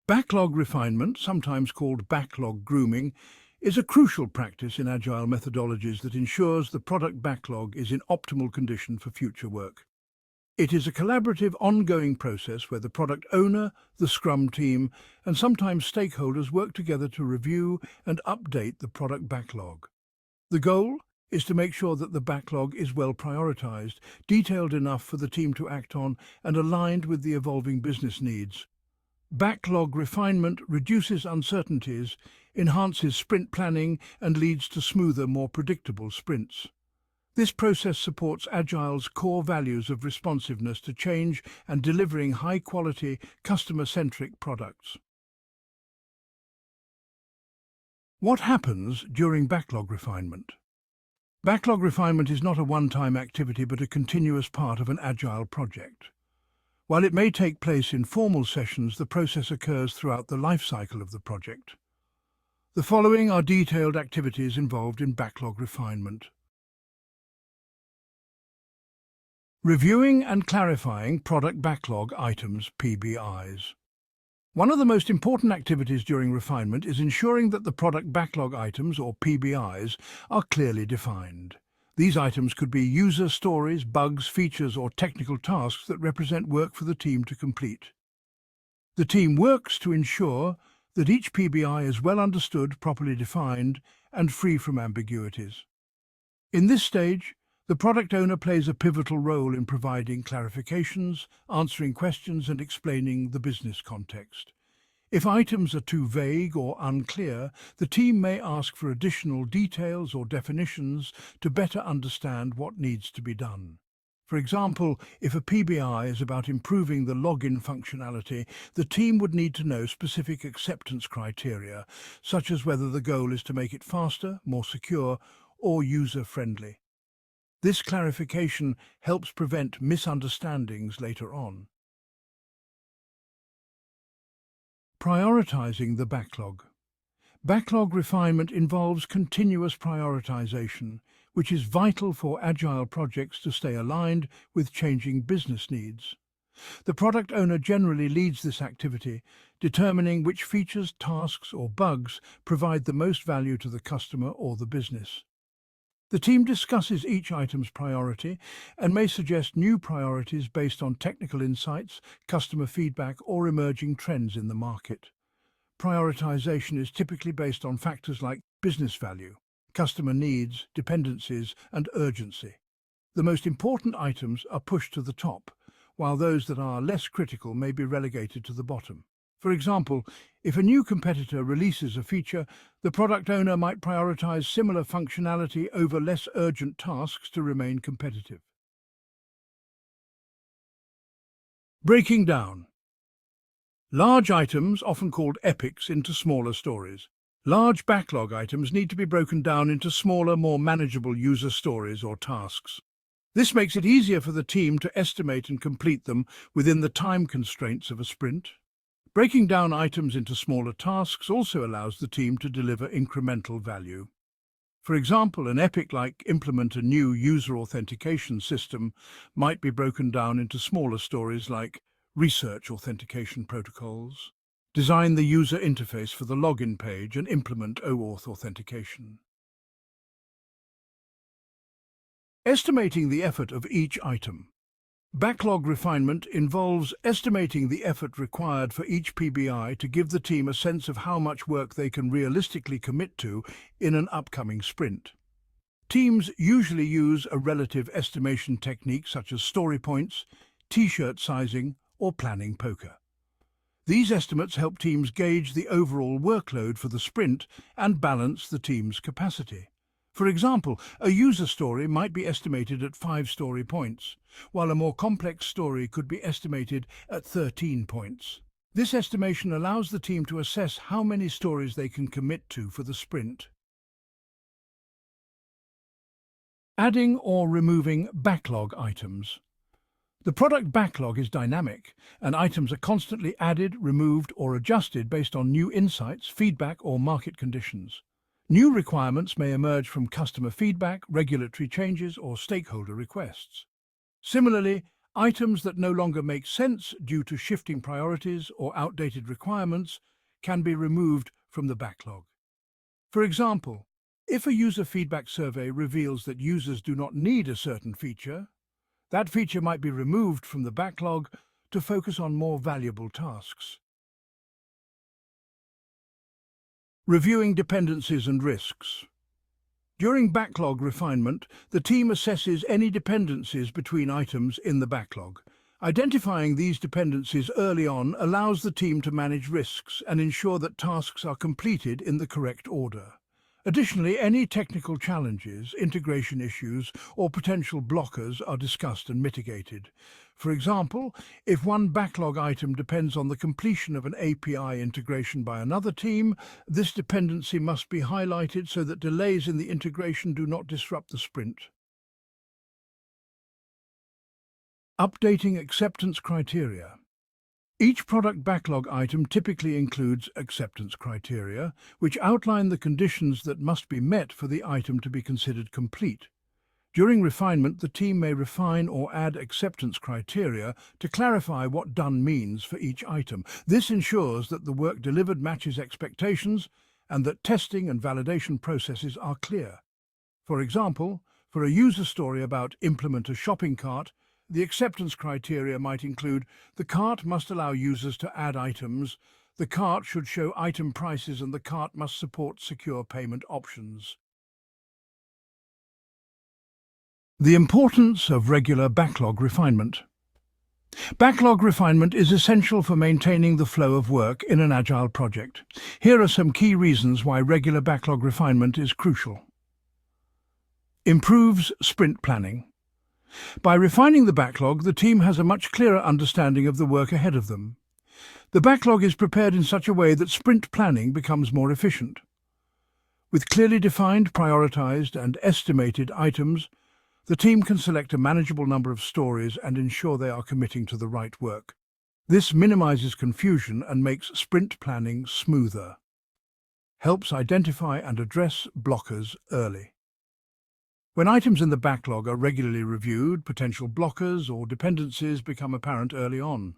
Backlog refinement, sometimes called backlog grooming, is a crucial practice in Agile methodologies that ensures the product backlog is in optimal condition for future work. It is a collaborative, ongoing process where the product owner, the Scrum team, and sometimes stakeholders work together to review and update the product backlog. The goal is to make sure that the backlog is well prioritized, detailed enough for the team to act on, and aligned with the evolving business needs. Backlog refinement reduces uncertainties, enhances sprint planning, and leads to smoother, more predictable sprints. This process supports Agile's core values of responsiveness to change and delivering high-quality, customer-centric products. What happens during backlog refinement? Backlog refinement is not a one-time activity but a continuous part of an Agile project. While it may take place in formal sessions, the process occurs throughout the life cycle of the project. The following are detailed activities involved in backlog refinement. Reviewing and clarifying product backlog items, PBIs. One of the most important activities during refinement is ensuring that the product backlog items, or PBIs, are clearly defined. These items could be user stories, bugs, features, or technical tasks that represent work for the team to complete. The team works to ensure that each PBI is well understood, properly defined, and free from ambiguities. In this stage, the product owner plays a pivotal role in providing clarifications, answering questions, and explaining the business context. If items are too vague or unclear, the team may ask for additional details or definitions to better understand what needs to be done. For example, if a PBI is about improving the login functionality, the team would need to know specific acceptance criteria, such as whether the goal is to make it faster, more secure, or user-friendly. This clarification helps prevent misunderstandings later on. Prioritizing the backlog. Backlog refinement involves continuous prioritization, which is vital for Agile projects to stay aligned with changing business needs. The product owner generally leads this activity, determining which features, tasks, or bugs provide the most value to the customer or the business. The team discusses each item's priority and may suggest new priorities based on technical insights, customer feedback, or emerging trends in the market. Prioritization is typically based on factors like business value, customer needs, dependencies, and urgency. The most important items are pushed to the top, while those that are less critical may be relegated to the bottom. For example, if a new competitor releases a feature, the product owner might prioritize similar functionality over less urgent tasks to remain competitive. Breaking down. Large items, often called epics, into smaller stories. Large backlog items need to be broken down into smaller, more manageable user stories or tasks. This makes it easier for the team to estimate and complete them within the time constraints of a sprint. Breaking down items into smaller tasks also allows the team to deliver incremental value. For example, an epic like implement a new user authentication system might be broken down into smaller stories like research authentication protocols, design the user interface for the login page, and implement OAuth authentication. Estimating the effort of each item. Backlog refinement involves estimating the effort required for each PBI to give the team a sense of how much work they can realistically commit to in an upcoming sprint. Teams usually use a relative estimation technique such as story points, t-shirt sizing, or planning poker. These estimates help teams gauge the overall workload for the sprint and balance the team's capacity. For example, a user story might be estimated at 5 story points, while a more complex story could be estimated at 13 points. This estimation allows the team to assess how many stories they can commit to for the sprint. Adding or removing backlog items. The product backlog is dynamic, and items are constantly added, removed, or adjusted based on new insights, feedback, or market conditions. New requirements may emerge from customer feedback, regulatory changes, or stakeholder requests. Similarly, Items that no longer make sense due to shifting priorities or outdated requirements can be removed from the backlog. For example, if a user feedback survey reveals that users do not need a certain feature, that feature might be removed from the backlog to focus on more valuable tasks. Reviewing dependencies and risks. During backlog refinement, the team assesses any dependencies between items in the backlog. Identifying these dependencies early on allows the team to manage risks and ensure that tasks are completed in the correct order. Additionally, any technical challenges, integration issues, or potential blockers are discussed and mitigated. For example, if one backlog item depends on the completion of an API integration by another team, this dependency must be highlighted so that delays in the integration do not disrupt the sprint. Updating acceptance criteria. Each product backlog item typically includes acceptance criteria, which outline the conditions that must be met for the item to be considered complete. During refinement, the team may refine or add acceptance criteria to clarify what done means for each item. This ensures that the work delivered matches expectations and that testing and validation processes are clear. For example, for a user story about implement a shopping cart, the acceptance criteria might include the cart must allow users to add items, the cart should show item prices, and the cart must support secure payment options. The importance of regular backlog refinement. Backlog refinement is essential for maintaining the flow of work in an Agile project. Here are some key reasons why regular backlog refinement is crucial. Improves sprint planning. By refining the backlog, the team has a much clearer understanding of the work ahead of them. The backlog is prepared in such a way that sprint planning becomes more efficient. With clearly defined, prioritized, and estimated items, the team can select a manageable number of stories and ensure they are committing to the right work. This minimizes confusion and makes sprint planning smoother. Helps identify and address blockers early. When items in the backlog are regularly reviewed, potential blockers or dependencies become apparent early on.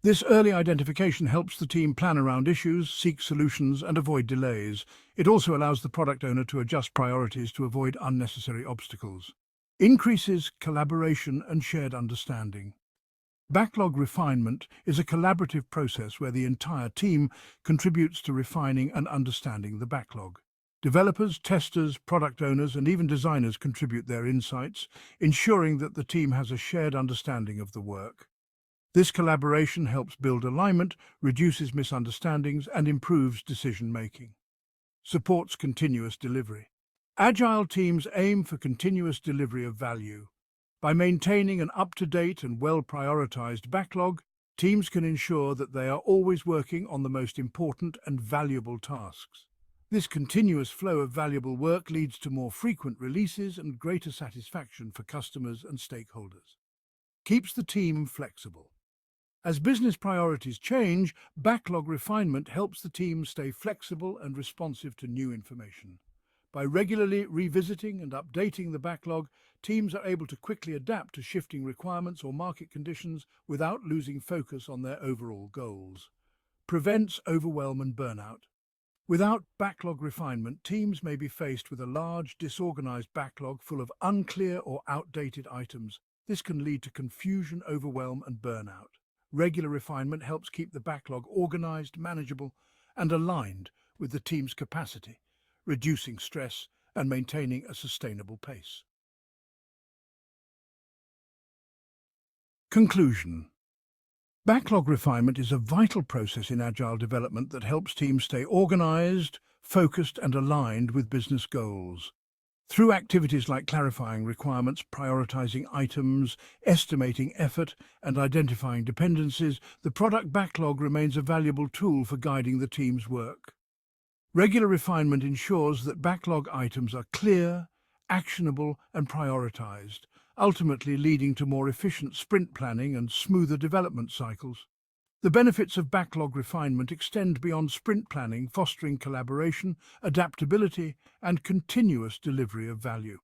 This early identification helps the team plan around issues, seek solutions, and avoid delays. It also allows the product owner to adjust priorities to avoid unnecessary obstacles. Increases collaboration and shared understanding. Backlog refinement is a collaborative process where the entire team contributes to refining and understanding the backlog. Developers, testers, product owners, and even designers contribute their insights, ensuring that the team has a shared understanding of the work. This collaboration helps build alignment, reduces misunderstandings, and improves decision-making. Supports continuous delivery. Agile teams aim for continuous delivery of value. By maintaining an up-to-date and well-prioritized backlog, teams can ensure that they are always working on the most important and valuable tasks. This continuous flow of valuable work leads to more frequent releases and greater satisfaction for customers and stakeholders. Keeps the team flexible. As business priorities change, backlog refinement helps the team stay flexible and responsive to new information. By regularly revisiting and updating the backlog, teams are able to quickly adapt to shifting requirements or market conditions without losing focus on their overall goals. Prevents overwhelm and burnout. Without backlog refinement, teams may be faced with a large, disorganized backlog full of unclear or outdated items. This can lead to confusion, overwhelm, and burnout. Regular refinement helps keep the backlog organized, manageable, and aligned with the team's capacity, reducing stress and maintaining a sustainable pace. Conclusion. Backlog refinement is a vital process in Agile development that helps teams stay organized, focused, and aligned with business goals. Through activities like clarifying requirements, prioritizing items, estimating effort, and identifying dependencies, the product backlog remains a valuable tool for guiding the team's work. Regular refinement ensures that backlog items are clear, actionable, and prioritized, ultimately leading to more efficient sprint planning and smoother development cycles. The benefits of backlog refinement extend beyond sprint planning, fostering collaboration, adaptability, and continuous delivery of value.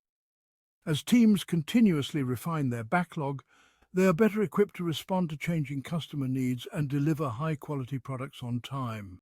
As teams continuously refine their backlog, They are better equipped to respond to changing customer needs and deliver high-quality products on time.